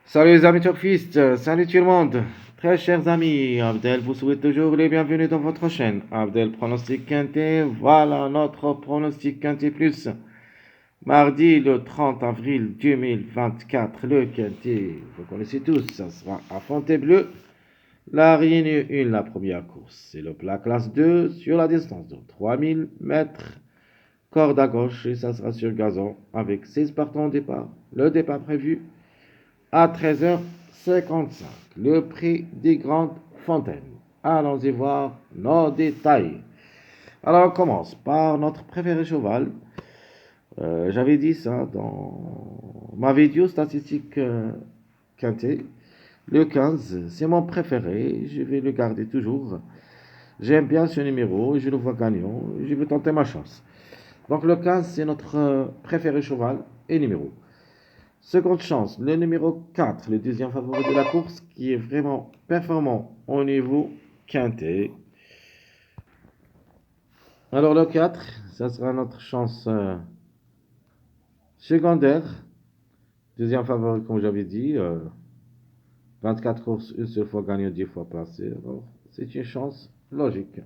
Salut les amis turfistes, salut tout le monde. Très chers amis, Abdel vous souhaite toujours les bienvenus dans votre chaîne. Abdel Pronostic Quintet, voilà notre pronostic Quintet Plus. Mardi le 30 avril 2024, le Quintet, vous connaissez tous, ça sera à Fontainebleau. La Réunion 1, la première course, c'est la classe 2 sur la distance de 3000 mètres. Corde à gauche et ça sera sur gazon avec 16 partants au départ. Le départ prévu à 13h55, le prix des grandes fontaines. Allons-y voir nos détails. Alors on commence par notre préféré cheval. J'avais dit ça dans ma vidéo statistique quintée. Le 15, c'est mon préféré, je vais le garder toujours. J'aime bien ce numéro, je le vois gagnant, je vais tenter ma chance. Donc le 15, c'est notre préféré cheval et numéro. Seconde chance, le numéro 4, le deuxième favori de la course, qui est vraiment performant au niveau quintet. Alors le 4, ça sera notre chance secondaire. Deuxième favori, comme j'avais dit, 24 courses, une seule fois gagné, 10 fois placé. Alors, c'est une chance logique.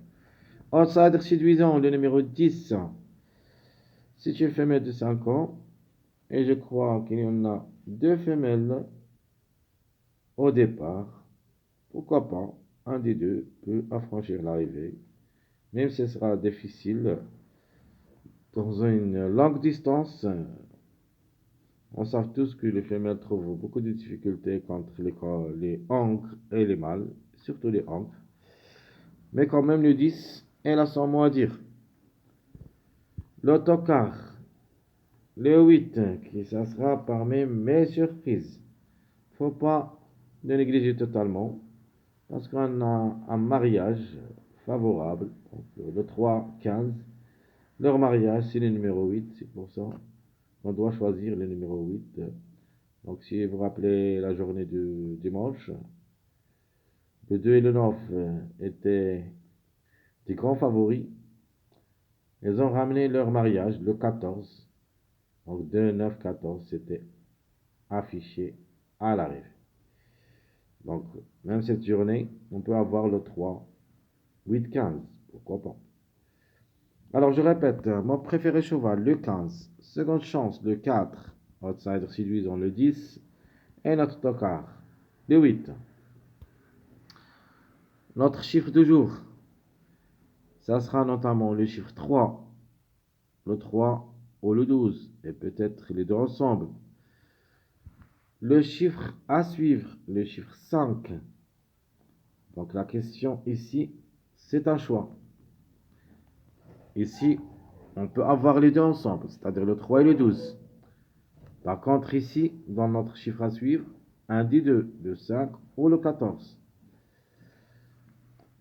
Outsider séduisant, le numéro 10. C'est une femelle de 5 ans. Et je crois qu'il y en a deux femelles au départ. Pourquoi pas? Un des deux peut affranchir l'arrivée, même si ce sera difficile. Dans une longue distance, on sait tous que les femelles trouvent beaucoup de difficultés contre les ancres et les mâles, surtout les ancres. Mais quand même, le 10, elle a son mot à dire. L'autocar, le 8, qui ça sera parmi mes surprises. Faut pas le négliger totalement, parce qu'on a un mariage favorable. Donc, le 3, 15. Leur mariage, c'est le numéro 8, c'est pour ça qu'on doit choisir le numéro 8. Donc, si vous vous rappelez la journée du dimanche, le 2 et le 9 étaient des grands favoris. Ils ont ramené leur mariage le 14. Donc, 2, 9, 14, c'était affiché à l'arrivée. Donc, même cette journée, on peut avoir le 3, 8, 15. Pourquoi pas? Alors, je répète, mon préféré cheval, le 15. Seconde chance, le 4. Outsider séduisant, le 10. Et notre tocard, le 8. Notre chiffre du jour, ça sera notamment le chiffre 3, le 3 ou le 12, et peut-être les deux ensemble. Le chiffre à suivre, le chiffre 5. Donc la question ici, c'est un choix. Ici, on peut avoir les deux ensemble, c'est-à-dire le 3 et le 12. Par contre, ici, dans notre chiffre à suivre, un des deux, le 5 ou le 14.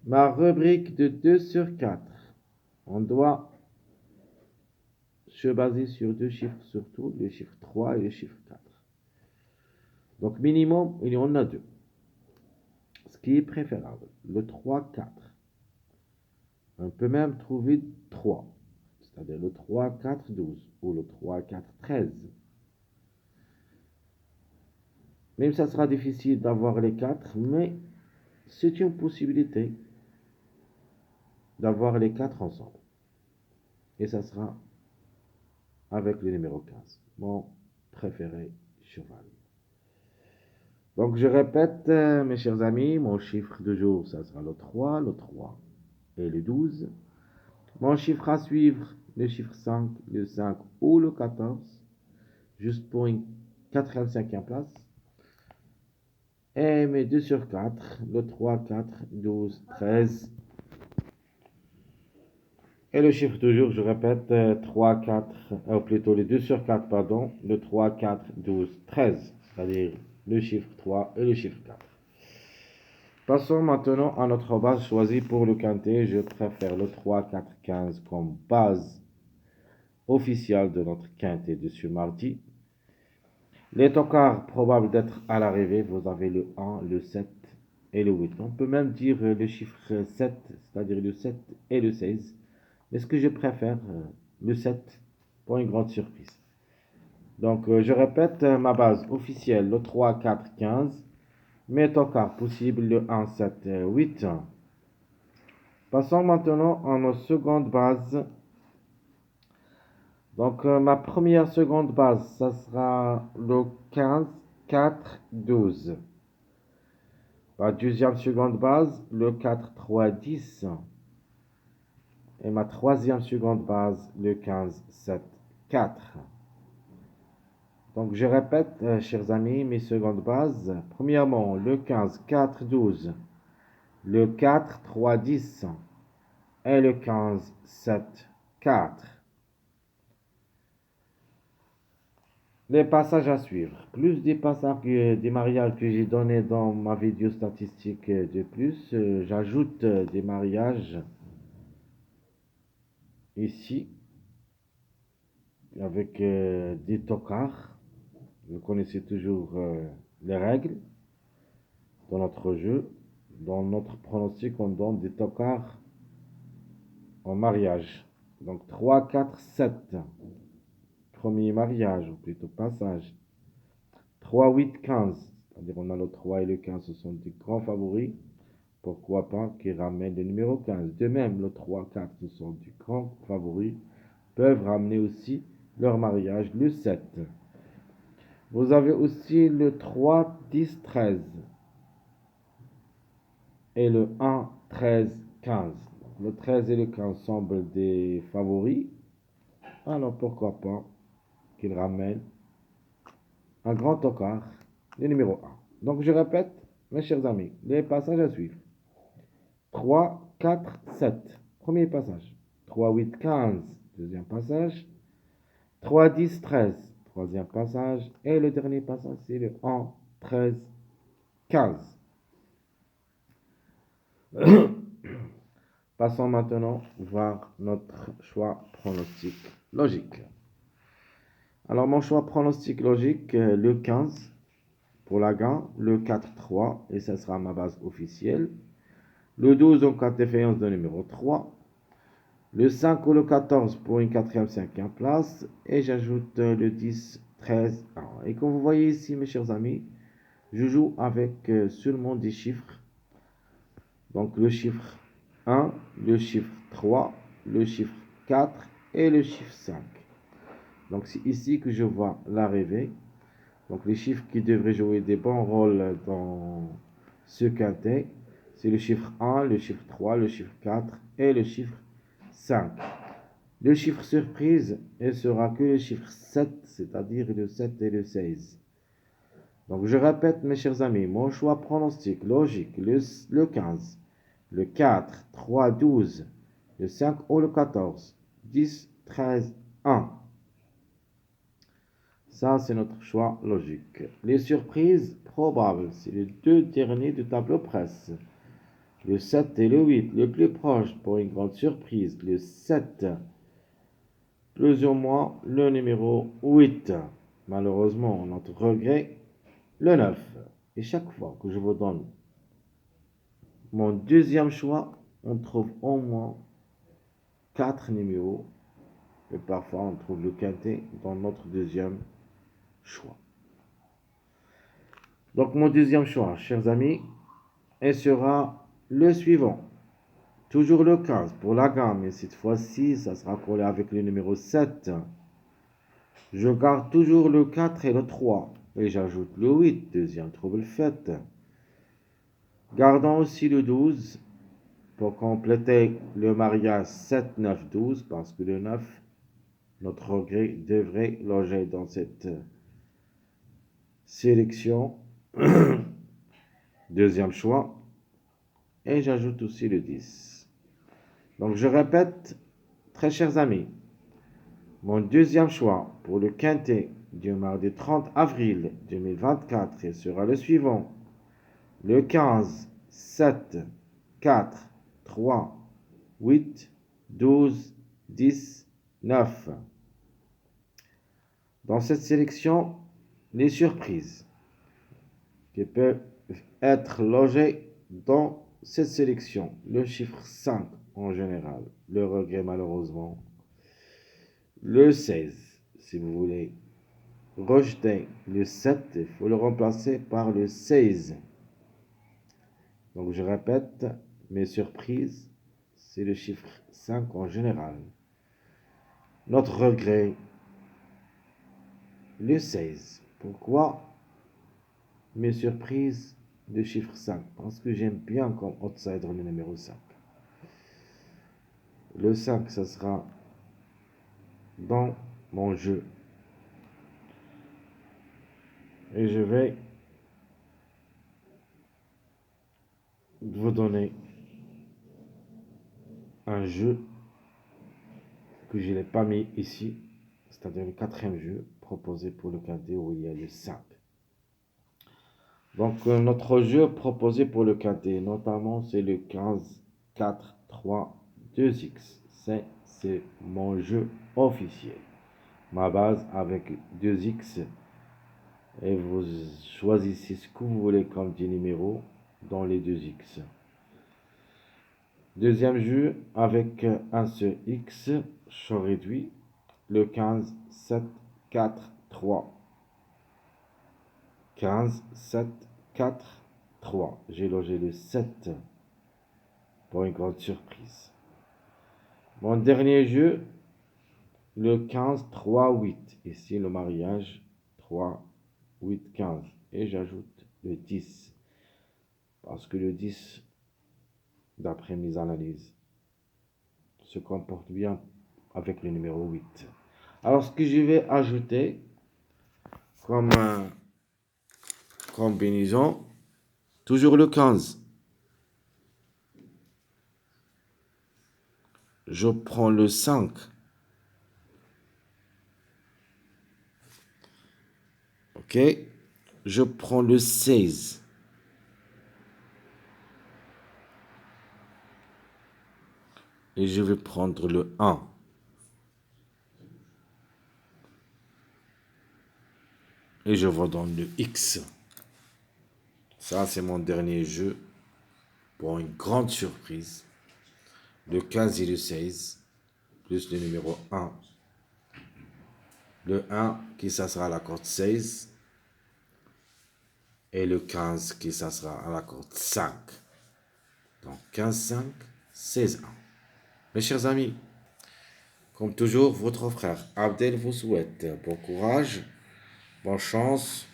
Ma rubrique de 2 sur 4. On doit se baser sur deux chiffres surtout, le chiffre 3 et le chiffre 4. Donc minimum, il y en a deux. Ce qui est préférable, le 3, 4. On peut même trouver 3, c'est-à-dire le 3, 4, 12 ou le 3, 4, 13. Même ça sera difficile d'avoir les 4, mais c'est une possibilité d'avoir les 4 ensemble. Et ça sera avec le numéro 15, mon préféré cheval. Donc je répète, mes chers amis, mon chiffre de jour, ça sera le 3 et le 12. Mon chiffre à suivre, le chiffre 5, le 5 ou le 14, juste pour une 4e place. Et mes 2 sur 4, le 3, 4, 12, 13. Et le chiffre de jour, je répète, 3, 4, plutôt les 2 sur 4, pardon, le 3, 4, 12, 13, c'est-à-dire le chiffre 3 et le chiffre 4. Passons maintenant à notre base choisie pour le quintet. Je préfère le 3, 4, 15 comme base officielle de notre quintet de ce mardi. Les tocards probables d'être à l'arrivée, vous avez le 1, le 7 et le 8. On peut même dire le chiffre 7, c'est-à-dire le 7 et le 16. Mais ce que je préfère, le 7, pour une grande surprise. Donc, je répète ma base officielle, le 3, 4, 15. Mes tocards possibles, le 1, 7, 8. Passons maintenant à nos secondes bases. Donc, ma première seconde base, ça sera le 15, 4, 12. Ma deuxième seconde base, le 4, 3, 10. Et ma troisième seconde base, le 15, 7, 4. Donc, je répète, chers amis, mes secondes bases. Premièrement, le 15, 4, 12. Le 4, 3, 10. Et le 15, 7, 4. Les passages à suivre. Plus des passages des mariages que j'ai donnés dans ma vidéo statistique de plus, j'ajoute des mariages ici avec des tocards. Vous connaissez toujours les règles dans notre jeu. Dans notre pronostic, on donne des tocards en mariage. Donc 3, 4, 7. Premier mariage, ou plutôt passage. 3, 8, 15. C'est-à-dire on a le 3 et le 15, ce sont des grands favoris. Pourquoi pas qu'ils ramènent le numéro 15. De même, le 3, 4, ce sont des grands favoris. Peuvent ramener aussi leur mariage, le 7. Vous avez aussi le 3, 10, 13. Et le 1, 13, 15. Le 13 et le 15 semblent des favoris. Alors pourquoi pas qu'ils ramènent un grand tocard, le numéro 1. Donc je répète, mes chers amis, les passages à suivre. 3, 4, 7. Premier passage. 3, 8, 15. Deuxième passage. 3, 10, 13. Troisième passage. Et le dernier passage, c'est le 1, 13, 15. Passons maintenant voir notre choix pronostic logique. Alors, mon choix pronostic logique, le 15 pour la gain, le 4, 3, et ça sera ma base officielle. Le 12 en cas de défaillance de numéro 3. Le 5 ou le 14 pour une quatrième, cinquième place. Et j'ajoute le 10, 13, 1. Et comme vous voyez ici, mes chers amis, je joue avec seulement des chiffres. Donc le chiffre 1, le chiffre 3, le chiffre 4 et le chiffre 5. Donc c'est ici que je vois l'arrivée. Donc les chiffres qui devraient jouer des bons rôles dans ce quintet, c'est le chiffre 1, le chiffre 3, le chiffre 4 et le chiffre 5. Le chiffre surprise ne sera que le chiffre 7, c'est-à-dire le 7 et le 16. Donc je répète mes chers amis, mon choix pronostic logique, le 15, le 4, 3, 12, le 5 ou le 14, 10, 13, 1. Ça, c'est notre choix logique. Les surprises probables, c'est les deux derniers du tableau presse. Le 7 et le 8, le plus proche pour une grande surprise. Le 7, plus ou moins le numéro 8. Malheureusement, notre regret, le 9. Et chaque fois que je vous donne mon deuxième choix, on trouve au moins 4 numéros. Et parfois, on trouve le quintet dans notre deuxième choix. Donc, mon deuxième choix, chers amis, et sera le suivant. Toujours le 15 pour la gamme, mais cette fois-ci, ça sera collé avec le numéro 7. Je garde toujours le 4 et le 3. Et j'ajoute le 8, deuxième trouble fait. Gardons aussi le 12 pour compléter le mariage 7, 9, 12, parce que le 9, notre regret devrait loger dans cette sélection. Deuxième choix. Et j'ajoute aussi le 10. Donc je répète, très chers amis, mon deuxième choix pour le quintet du mardi 30 avril 2024 sera le suivant. Le 15, 7, 4, 3, 8, 12, 10, 9. Dans cette sélection, les surprises qui peuvent être logées dans cette sélection. Le chiffre 5 en général, le regret malheureusement. Le 16, si vous voulez. rejeter le 7, il faut le remplacer par le 16. Donc je répète, mes surprises, c'est le chiffre 5 en général. Notre regret, le 16. Pourquoi mes surprises, le chiffre 5? Parce que j'aime bien comme outsider le numéro 5. Le 5, ça sera dans mon jeu. Et je vais vous donner un jeu que je n'ai pas mis ici, c'est-à-dire le quatrième jeu proposé pour le quintet où il y a le 5. Donc notre jeu proposé pour le quintet, notamment c'est le 15, 4, 3, 2x. C'est mon jeu officiel. Ma base avec 2x. Et vous choisissez ce que vous voulez comme des numéros dans les 2x. Deuxième jeu avec un seul x, champ réduit, le 15, 7, 4, 3. 15, 7, 4, 3. J'ai logé le 7 pour une grande surprise. Mon dernier jeu, le 15, 3, 8. Ici, le mariage, 3, 8, 15. Et j'ajoute le 10. Parce que le 10, d'après mes analyses, se comporte bien avec le numéro 8. Alors, ce que je vais ajouter comme combinaison, toujours le 15. Je prends le 5. Ok. Je prends le 16. Et je vais prendre le 1. Et je vous donne le X. Ça, c'est mon dernier jeu pour une grande surprise. Le 15 et le 16, plus le numéro 1. Le 1 qui ça sera à la corde 16. Et le 15 qui ça sera à la corde 5. Donc 15, 5, 16, 1. Mes chers amis, comme toujours, votre frère Abdel vous souhaite bon courage, bonne chance.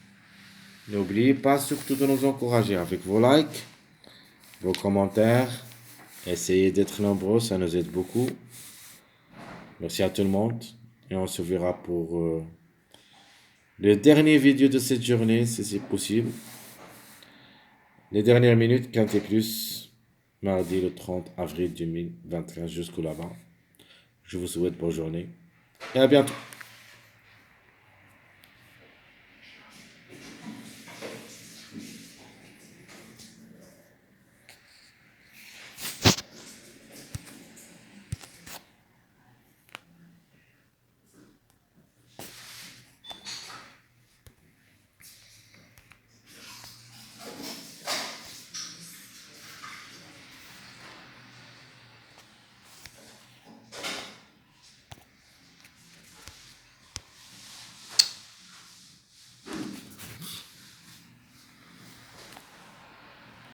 N'oubliez pas surtout de nous encourager avec vos likes, vos commentaires. Essayez d'être nombreux, ça nous aide beaucoup. Merci à tout le monde. Et on se verra pour le dernier vidéo de cette journée, si c'est possible. Les dernières minutes, Quintet Plus, mardi le 30 avril 2021 jusqu'au là-bas. Je vous souhaite bonne journée et à bientôt.